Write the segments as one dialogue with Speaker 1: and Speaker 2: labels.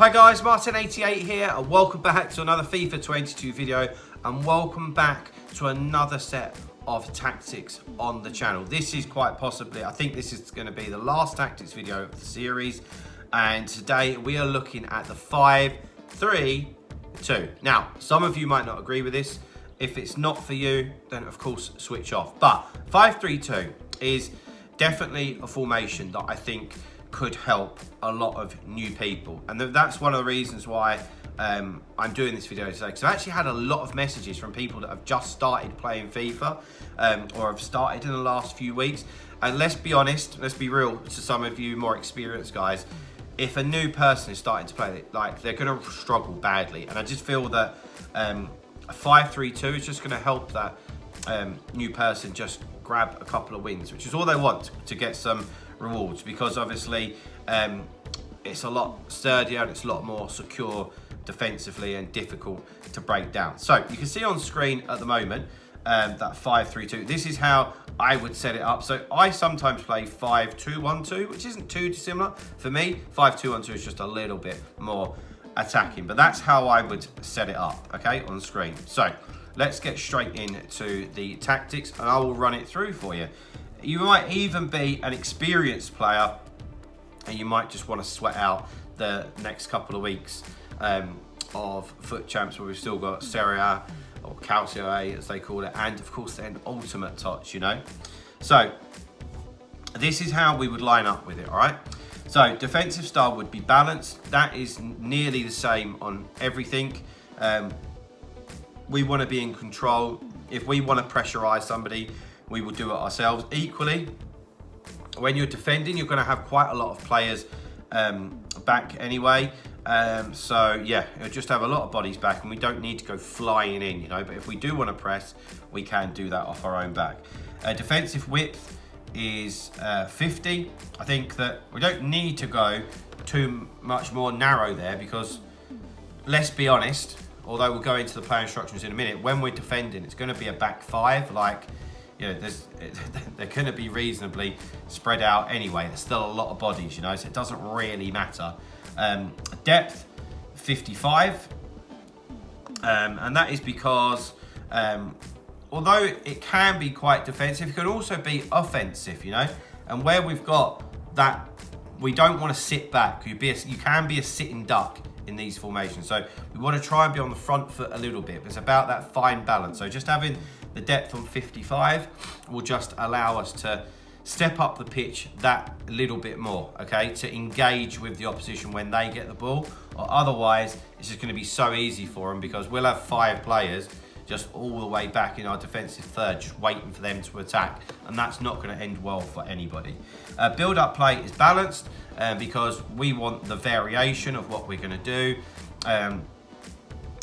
Speaker 1: Hi guys, Martin88 here, and welcome back to another FIFA 22 video, and welcome back to another set of tactics on the channel. This is quite possibly, I think this is going to be the last tactics video of the series, and today we are looking at the 5-3-2. Now, some of you might not agree with this. If it's not for you, then of course switch off. But 5-3-2 is definitely a formation that I think could help a lot of new people, and that's one of the reasons why I'm doing this video today, because I've actually had a lot of messages from people that have just started playing FIFA or have started in the last few weeks. And let's be honest, let's be real to some of you more experienced guys, if a new person is starting to play it, like, they're going to struggle badly. And I just feel that a 5-3-2 is just going to help that new person just grab a couple of wins, which is all they want, to get some rewards, because obviously it's a lot sturdier and it's a lot more secure defensively and difficult to break down. So you can see on screen at the moment that 5-3-2. This is how I would set it up. So I sometimes play 5-2-1-2, which isn't too dissimilar. For me, 5-2-1-2 is just a little bit more attacking, but that's how I would set it up, okay, on screen. So let's get straight into the tactics, and I will run it through for you. You might even be an experienced player, and you might just want to sweat out the next couple of weeks of Foot Champs, where we've still got Serie A, or Calcio A as they call it, and of course then Ultimate Touch, you know. So this is how we would line up with it, all right? So defensive style would be balanced. That is nearly the same on everything. We want to be in control. If we want to pressurize somebody, we will do it ourselves. Equally, when you're defending, you're going to have quite a lot of players back anyway. So yeah, you'll just have a lot of bodies back, and we don't need to go flying in, you know. But if we do want to press, we can do that off our own back. Defensive width is 50. I think that we don't need to go too much more narrow there, because let's be honest, although we'll go into the player instructions in a minute, when we're defending, it's going to be a back five. Like, you know, they're going to be reasonably spread out anyway. There's still a lot of bodies, you know, so it doesn't really matter. Depth, 55. And that is because, although it can be quite defensive, it can also be offensive, you know. And where we've got that, we don't want to sit back. You can be a sitting duck in these formations. So we want to try and be on the front foot a little bit. It's about that fine balance. So just having the depth on 55 will just allow us to step up the pitch that little bit more, okay, to engage with the opposition when they get the ball. Or otherwise, it's just going to be so easy for them, because we'll have 5 players just all the way back in our defensive third, just waiting for them to attack, and that's not going to end well for anybody. Build-up play is balanced, because we want the variation of what we're going to do.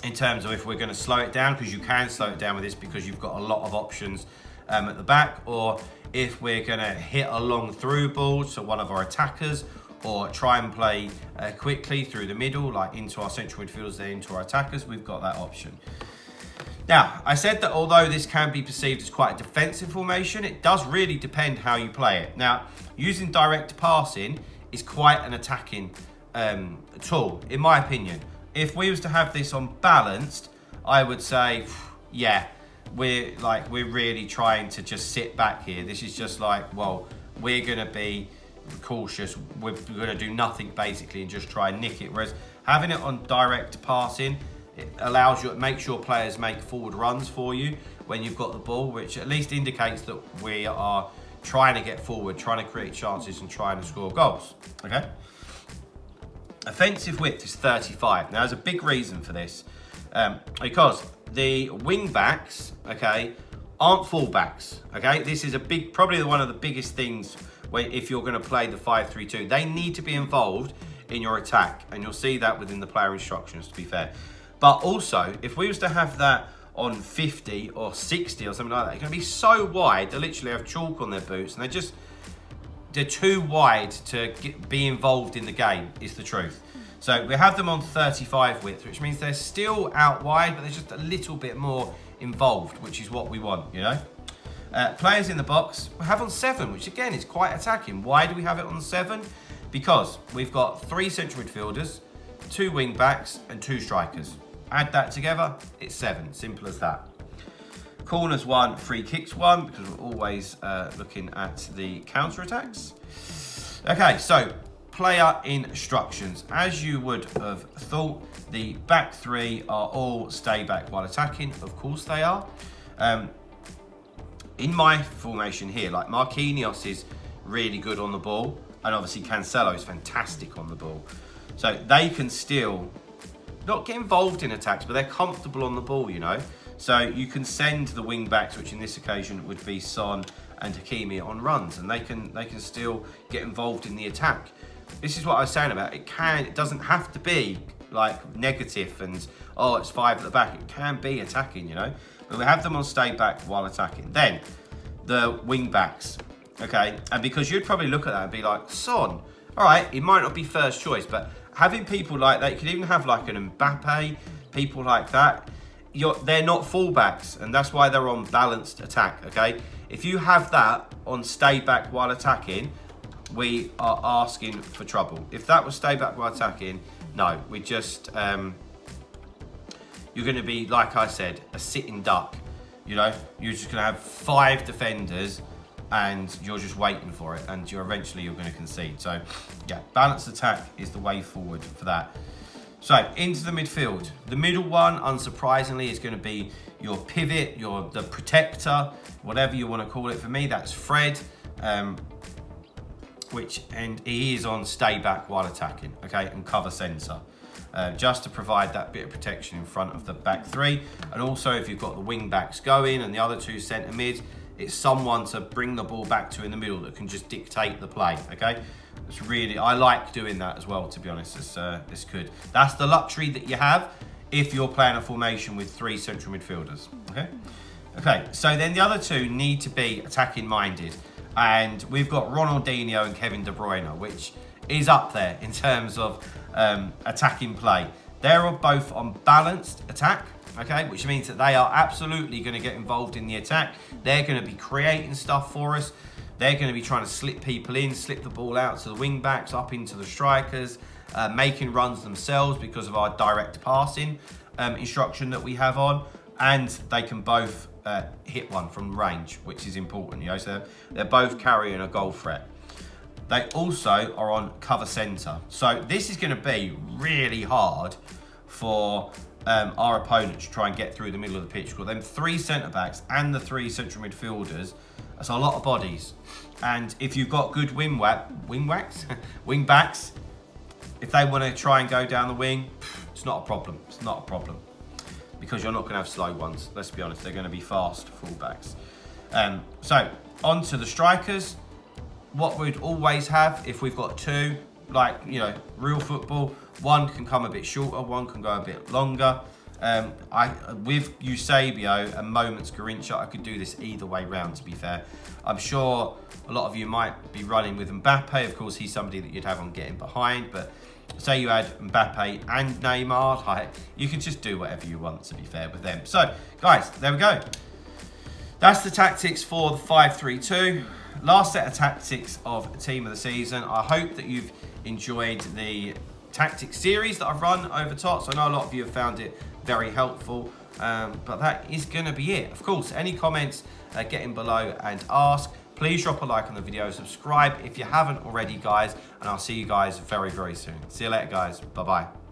Speaker 1: In terms of if we're going to slow it down, because you can slow it down with this, because you've got a lot of options at the back, or if we're going to hit a long through ball to one of our attackers, or try and play quickly through the middle, like into our central midfielders, then into our attackers, we've got that option. Now, I said that although this can be perceived as quite a defensive formation, it does really depend how you play it. Now, using direct passing is quite an attacking tool, in my opinion. If we was to have this on balanced, I would say, yeah, we're really trying to just sit back here. This is just like, well, we're going to be cautious. We're going to do nothing basically and just try and nick it. Whereas having it on direct passing, it allows you, it makes your players make forward runs for you when you've got the ball, which at least indicates that we are trying to get forward, trying to create chances and trying to score goals, okay? Offensive width is 35. Now, there's a big reason for this, because the wing backs, okay, aren't full backs, okay? This is probably one of the biggest things if you're going to play the 5-3-2. They need to be involved in your attack, and you'll see that within the player instructions, to be fair. But also, if we was to have that on 50 or 60 or something like that, it's going to be so wide, they literally have chalk on their boots, and they're too wide to be involved in the game, is the truth. So we have them on 35 width, which means they're still out wide, but they're just a little bit more involved, which is what we want, you know. Players in the box, we have on 7, which again is quite attacking. Why do we have it on 7? Because we've got 3 central midfielders, 2 wing backs and 2 strikers. Add that together, it's 7. Simple as that. Corners 1, free kicks 1, because we're always looking at the counter attacks. Okay, so player instructions. As you would have thought, the back 3 are all stay back while attacking. Of course they are. In my formation here, like Marquinhos is really good on the ball, and obviously Cancelo is fantastic on the ball. So they can still not get involved in attacks, but they're comfortable on the ball, you know. So you can send the wing backs, which in this occasion would be Son and Hakimi, on runs, and they can still get involved in the attack. This is what I was saying about it doesn't have to be like negative and oh it's 5 at the back. It can be attacking, you know. But we have them on stay back while attacking. Then the wing backs, okay, and because you'd probably look at that and be like, Son, all right, it might not be first choice, but having people like that, you could even have like an Mbappe, people like that. They're not fullbacks, and that's why they're on balanced attack, okay? If you have that on stay back while attacking, we are asking for trouble. If that was stay back while attacking, no, we just, you're going to be, like I said, a sitting duck, you know? You're just going to have 5 defenders, and you're just waiting for it, and you're going to concede. So, yeah, balanced attack is the way forward for that. So, into the midfield. The middle one, unsurprisingly, is going to be your pivot, the protector, whatever you want to call it. For me, that's Fred, and he is on stay back while attacking, okay, and cover centre. Just to provide that bit of protection in front of the back 3. And also, if you've got the wing backs going and the other 2 centre mids, it's someone to bring the ball back to in the middle that can just dictate the play, okay? It's really, I like doing that as well, to be honest. It's good. That's the luxury that you have if you're playing a formation with 3 central midfielders, okay? Okay, so then the other 2 need to be attacking minded. And we've got Ronaldinho and Kevin De Bruyne, which is up there in terms of attacking play. They're both on balanced attack, okay, which means that they are absolutely going to get involved in the attack. They're going to be creating stuff for us. They're going to be trying to slip people in, slip the ball out to the wing backs, up into the strikers, making runs themselves because of our direct passing instruction that we have on. And they can both hit one from range, which is important, you know, so they're both carrying a goal threat. They also are on cover centre. So this is going to be really hard for our opponent to try and get through the middle of the pitch. We've got them 3 centre-backs and the 3 central midfielders. That's a lot of bodies. And if you've got good wing backs, if they want to try and go down the wing, it's not a problem. It's not a problem. Because you're not going to have slow ones. Let's be honest, they're going to be fast fullbacks. So, on to the strikers. What we'd always have if we've got 2, like, you know, real football, one can come a bit shorter, one can go a bit longer. With Eusebio and Moments Garrincha, I could do this either way round, to be fair. I'm sure a lot of you might be running with Mbappe. Of course, he's somebody that you'd have on getting behind, but say you had Mbappe and Neymar, like, you can just do whatever you want, to be fair, with them. So, guys, there we go. That's the tactics for the 5-3-2. Last set of tactics of Team of the Season. I hope that you've enjoyed the tactics series that I've run over TOTS. I know a lot of you have found it very helpful, but that is going to be it. Of course, any comments, get in below and ask. Please drop a like on the video, subscribe if you haven't already, guys, and I'll see you guys very, very soon. See you later, guys. Bye-bye.